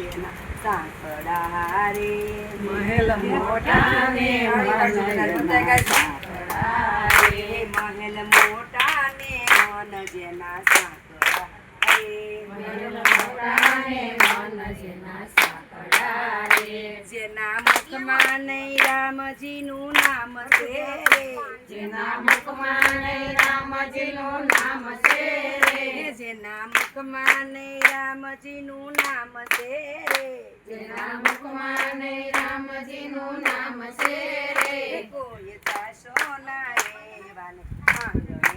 જેના સાંકડા રે મહેલ મોટા ને મન સાંકડા રે મહેલ મોટા ને મન જેના સાંકડા રે મહેલ મોટા ને મન જેના સાંકડા રે જેના મુખમાં નહીં રામજીનું નામ છે રે જેના મુખમાં નહીં રામજીનું નામ છે રે જેના મુખમાં નહીં રામજીનું નામ છે રે જેના મુખમાં નહીં રામજીનું નામ છે રે કોઈ જાશો ના એવાને આંગણે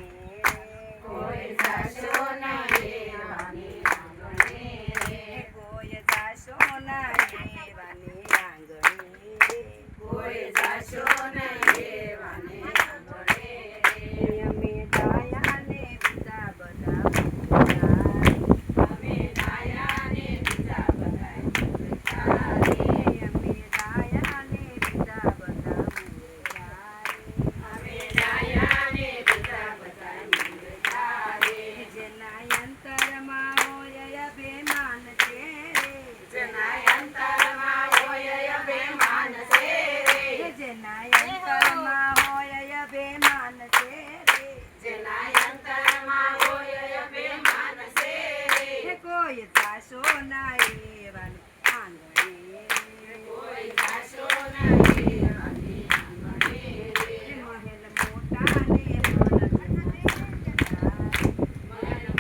કોઈ જાશો ના એવાને આંગણે રે કોઈ જાશો ના એવાને આંગણે કોઈ જાશો ના એવાને આંગણે રે અમે દાયાને બીજા બધા અમે દાયાને બીજા બધાય મૂર્ખારે અમે દાયાને બીજા બધા અમે દાયાને બીજા બધાય મૂર્ખારે જેના અંતરમાં હોય અભિમાન છે રે જેના અંતરમાં હોય અભિમાન છે રે જેના અંતરમાં હોય અભિમાન છે રે જેના અંતરમાં હોય અભિમાન છે રે કોઈ જાશો ના એવાને આંગણે કોઈ જાશો ના એવાને આંગણે રે મહેલ મોટા ને મન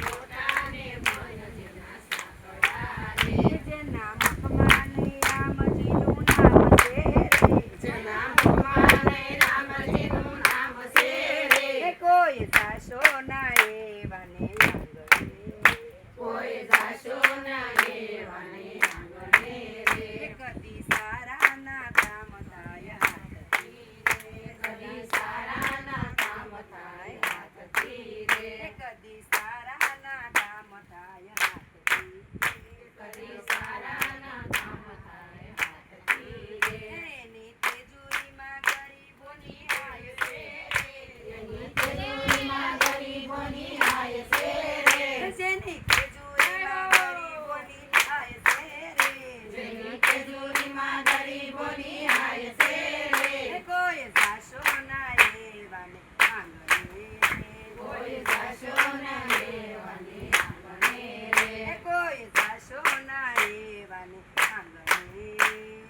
મોટા ને મન જેના સાંકડા રે જેના મુખમાં નહીં રામજીનું નામ છે રે જેના મુખમાં નહીં રામજીનું નામ છે રે કોઈ જાશો ના એવાને આંગણે કોઈ જાશો ના એવાને આંગણે રે કદી સારા ના કામ થાય હાથથી કદી સારાના કામ થાય હાથથી રે કદી સારા ના કામ થાય હાથથી કદી સારાના કામ થાય હાથથી રે એની તેજુરીમાં ગરીબોની હાય છે એની તેજુરીમાં ગરીબોની હાય છે રે જેની તેજુરીમાં ગરીબોની હાય છે રે જેની તેજુરીમાં ગરીબોની હાય છે રે કોઈ જાશો ના એવાને આંગણે કોઈ જાશો ના એવાને આંગણે રે કોઈ જાશો ના એવાને આંગણે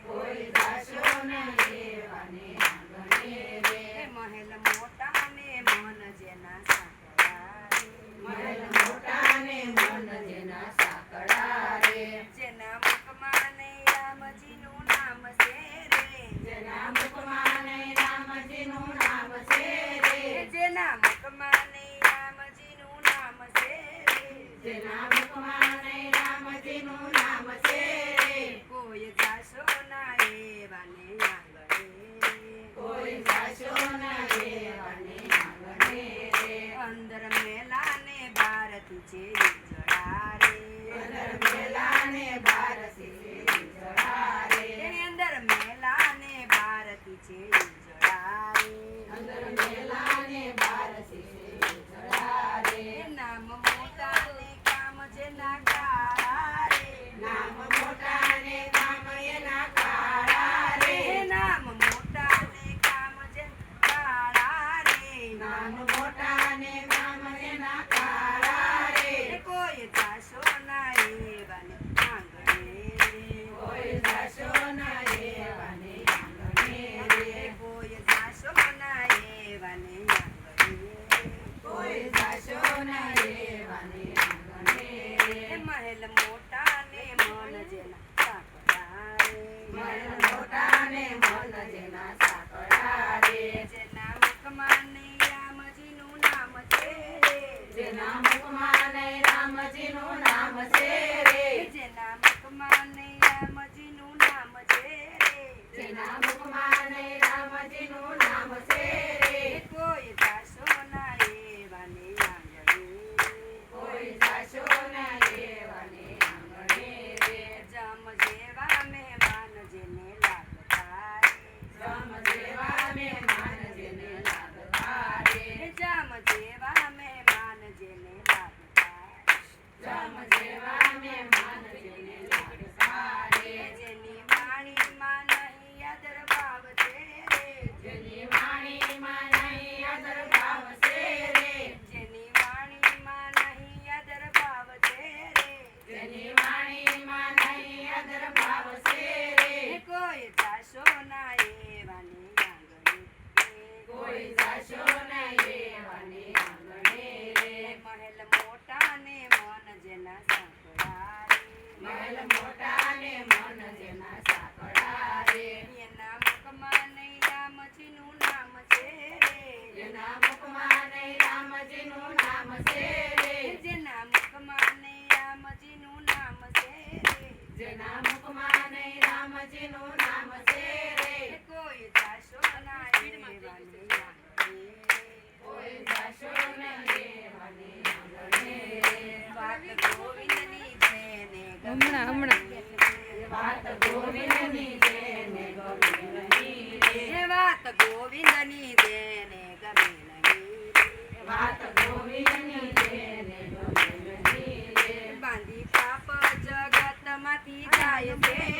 કોઈ જાશો ના એવાને આંગણે રે મહેલ મોટા ને મન જેના સાંકડા રે મહેલ મોટા ને મન જેના સાંકડા રે જેના મુખમાં નહીં રામજીનું નામ છે રે જેના મુખમાં નહીં રામજીનું નામ છે રે જેના મુખમાં નહીં રામજીનું નામ છે રે જેના મુખમાં નહીં રામજીનું નામ છે રે કોઈ જાશો ના એવાને આંગણે કોઈ જાશો ના એવાને આંગણે રે અંદર મેલાને ભારતી છે જડા રે અંદર મેલાને બારસી જડા રે અંદર મેલાને ભારતી છે જડા રે અંદર મેલાને બારસી જડા રે નામ મોટા ને કામ જેના કાળા રે નામ મોટા ને કામ એના કાળા રે નામ મોટા ને કામ જેના કાળા રે નામ મોટા ને કામ એના કાળા રે કોઈ જાશો ના એવાને આંગણે કોઈ જાશો ના એવાને આંગણે રે કોઈ જાશો ના એવાને આંગણે કોઈ જાશો ના એવાને આંગણે રે મહેલ મોટા ને મન જેના સાંકડા રે મહેલ મોટા ને મન જેના સાંકડા રે જેના મુખમાં નહીં રામજીનું નામ છે રે જેના મુખમાં નહીં રામજીનું નામ છે રે જેના મુખમાં નહીં રામજીનું નામ છે રે જેના મુખમાં નહીં રામજીનું નામ છે રે કોઈ જાશો ના એવાને આંગણે કોઈ જાશો ના એવાને આંગણે રે જમ જેવા મહેમાન જેને લાગતા રે જમ જેવા મહેમાન જેને લાગતા રે જમ જેવા મહેમાન જેને લાગતા જમ જેવા મહેમાન મોટાને મન જેના સાંકળા રે એના મુખમાં નહીં રામજીનું નામ છે રે જેના મુખમાં નહીં રામજીનું નામ છે રે જેના મુખમાં નહીં રામજીનું નામ છે રે જેના મુખમાં નહીં રામજીનું નામ છે રે કોઈ જાશો ના લેવાની કોઈ જાશો નહીં લેવાની આંગણે રે વાત ગોવિંદની છે ને હમણાં વાત ગોવિંદની છે ને ગમે નહીં રે એ વાત ગોવિંદની છે ને ગમે નહીં વાત ગોવિંદની છે ને ગમે નહીં રે બાંધી પાપ જગતમાંથી જાય છે